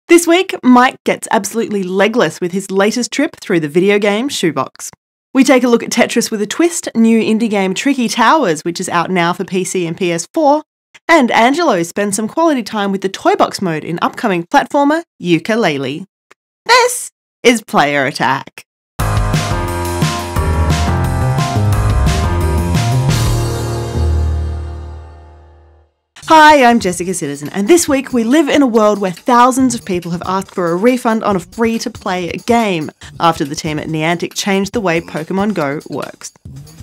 This week, Mike gets absolutely legless with his latest trip through the video game shoebox. We take a look at Tetris with a twist, new indie game Tricky Towers, which is out now for PC and PS4, and Angelo spends some quality time with the Toy Box mode in upcoming platformer Yooka-Laylee. This is Player Attack. Hi, I'm Jessica Citizen, and this week we live in a world where thousands of people have asked for a refund on a free-to-play game after the team at Niantic changed the way Pokemon Go works.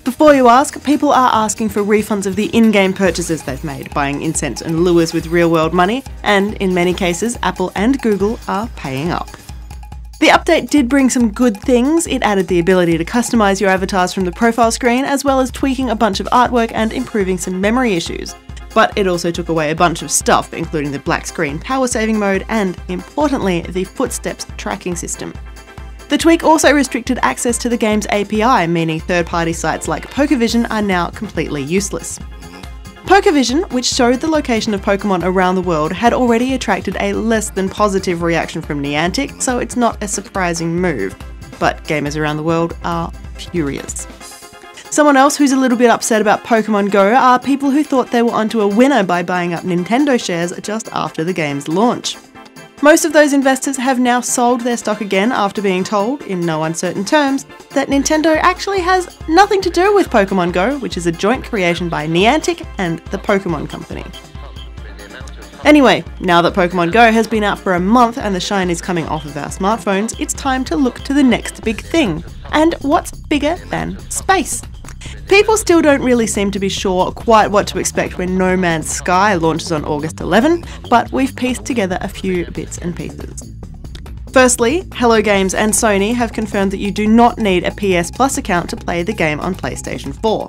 Before you ask, people are asking for refunds of the in-game purchases they've made, buying incense and lures with real-world money, and in many cases, Apple and Google are paying up. The update did bring some good things. It added the ability to customize your avatars from the profile screen, as well as tweaking a bunch of artwork and improving some memory issues. But it also took away a bunch of stuff, including the black screen power saving mode and, importantly, the footsteps tracking system. The tweak also restricted access to the game's API, meaning third-party sites like PokeVision are now completely useless. PokeVision, which showed the location of Pokemon around the world, had already attracted a less than positive reaction from Niantic, so it's not a surprising move. But gamers around the world are furious. Someone else who's a little bit upset about Pokemon Go are people who thought they were onto a winner by buying up Nintendo shares just after the game's launch. Most of those investors have now sold their stock again after being told, in no uncertain terms, that Nintendo actually has nothing to do with Pokemon Go, which is a joint creation by Niantic and the Pokemon Company. Anyway, now that Pokemon Go has been out for a month and the shine is coming off of our smartphones, it's time to look to the next big thing. And what's bigger than space? People still don't really seem to be sure quite what to expect when No Man's Sky launches on August 11, but we've pieced together a few bits and pieces. Firstly, Hello Games and Sony have confirmed that you do not need a PS Plus account to play the game on PlayStation 4.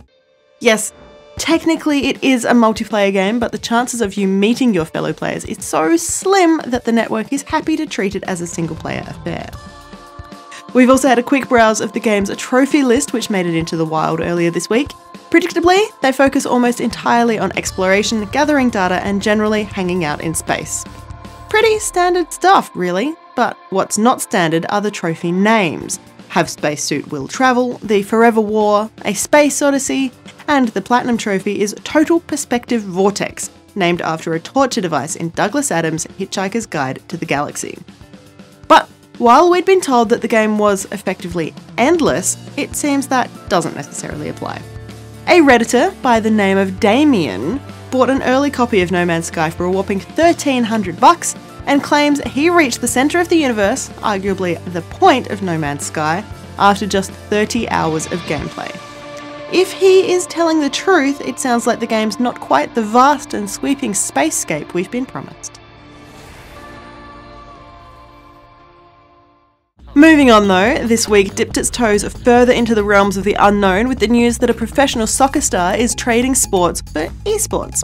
Yes, technically it is a multiplayer game, but the chances of you meeting your fellow players is so slim that the network is happy to treat it as a single-player affair. We've also had a quick browse of the game's trophy list, which made it into the wild earlier this week. Predictably, they focus almost entirely on exploration, gathering data, and generally hanging out in space. Pretty standard stuff, really, but what's not standard are the trophy names. Have Spacesuit Will Travel, the Forever War, A Space Odyssey, and the Platinum Trophy is Total Perspective Vortex, named after a torture device in Douglas Adams' Hitchhiker's Guide to the Galaxy. But while we'd been told that the game was effectively endless, it seems that doesn't necessarily apply. A Redditor by the name of Damien bought an early copy of No Man's Sky for a whopping $1,300 and claims he reached the centre of the universe, arguably the point of No Man's Sky, after just 30 hours of gameplay. If he is telling the truth, it sounds like the game's not quite the vast and sweeping spacescape we've been promised. Moving on though, this week dipped its toes further into the realms of the unknown with the news that a professional soccer star is trading sports for esports.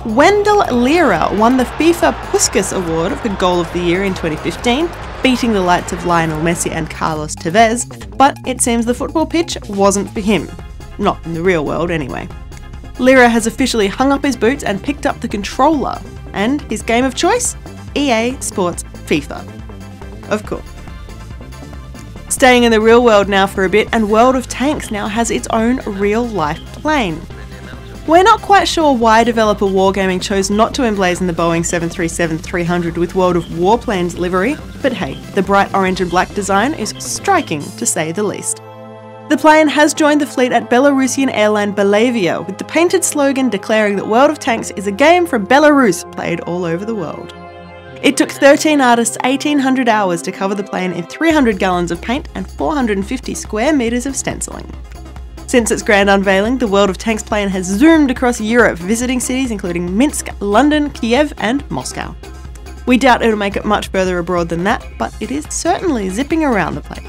Wendell Lira won the FIFA Puskas Award for Goal of the Year in 2015, beating the likes of Lionel Messi and Carlos Tevez, but it seems the football pitch wasn't for him. Not in the real world anyway. Lira has officially hung up his boots and picked up the controller, and his game of choice? EA Sports FIFA. Of course. Staying in the real world now for a bit, and World of Tanks now has its own real-life plane. We're not quite sure why developer Wargaming chose not to emblazon the Boeing 737-300 with World of Warplanes livery, but hey, the bright orange and black design is striking to say the least. The plane has joined the fleet at Belarusian airline Belavia, with the painted slogan declaring that World of Tanks is a game from Belarus played all over the world. It took 13 artists 1,800 hours to cover the plane in 300 gallons of paint and 450 square metres of stenciling. Since its grand unveiling, the World of Tanks plane has zoomed across Europe, visiting cities including Minsk, London, Kiev and Moscow. We doubt it'll make it much further abroad than that, but it is certainly zipping around the place.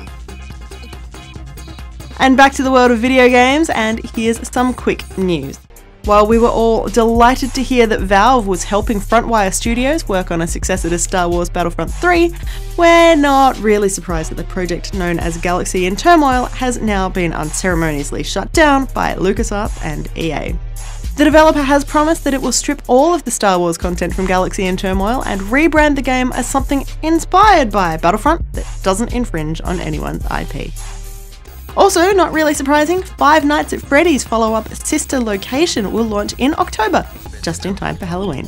And back to the world of video games, and here's some quick news. While we were all delighted to hear that Valve was helping Frontwire Studios work on a successor to Star Wars Battlefront 3, we're not really surprised that the project known as Galaxy in Turmoil has now been unceremoniously shut down by LucasArts and EA. The developer has promised that it will strip all of the Star Wars content from Galaxy in Turmoil and rebrand the game as something inspired by Battlefront that doesn't infringe on anyone's IP. Also, not really surprising, Five Nights at Freddy's follow-up Sister Location will launch in October, just in time for Halloween.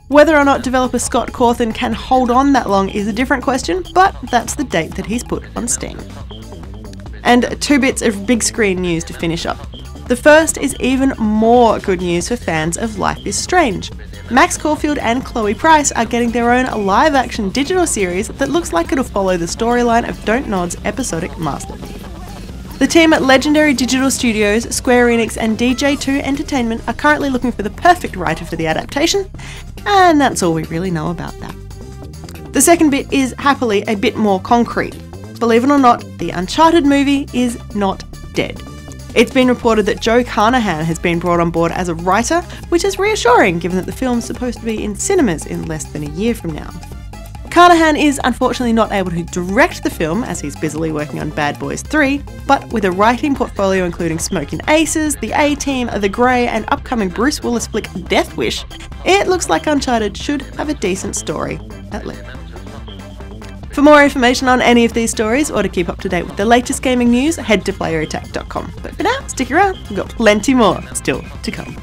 Whether or not developer Scott Cawthon can hold on that long is a different question, but that's the date that he's put on Steam. And 2 bits of big screen news to finish up. The first is even more good news for fans of Life is Strange. Max Caulfield and Chloe Price are getting their own live-action digital series that looks like it'll follow the storyline of Don't Nod's episodic masterpiece. The team at Legendary Digital Studios, Square Enix and DJ2 Entertainment are currently looking for the perfect writer for the adaptation, and that's all we really know about that. The second bit is happily a bit more concrete. Believe it or not, the Uncharted movie is not dead. It's been reported that Joe Carnahan has been brought on board as a writer, which is reassuring given that the film's supposed to be in cinemas in less than a year from now. Carnahan is unfortunately not able to direct the film as he's busily working on Bad Boys 3, but with a writing portfolio including Smokin' Aces, The A-Team, The Grey and upcoming Bruce Willis flick Death Wish, it looks like Uncharted should have a decent story at least. For more information on any of these stories or to keep up to date with the latest gaming news, head to playerattack.com. But for now, stick around, we've got plenty more still to come.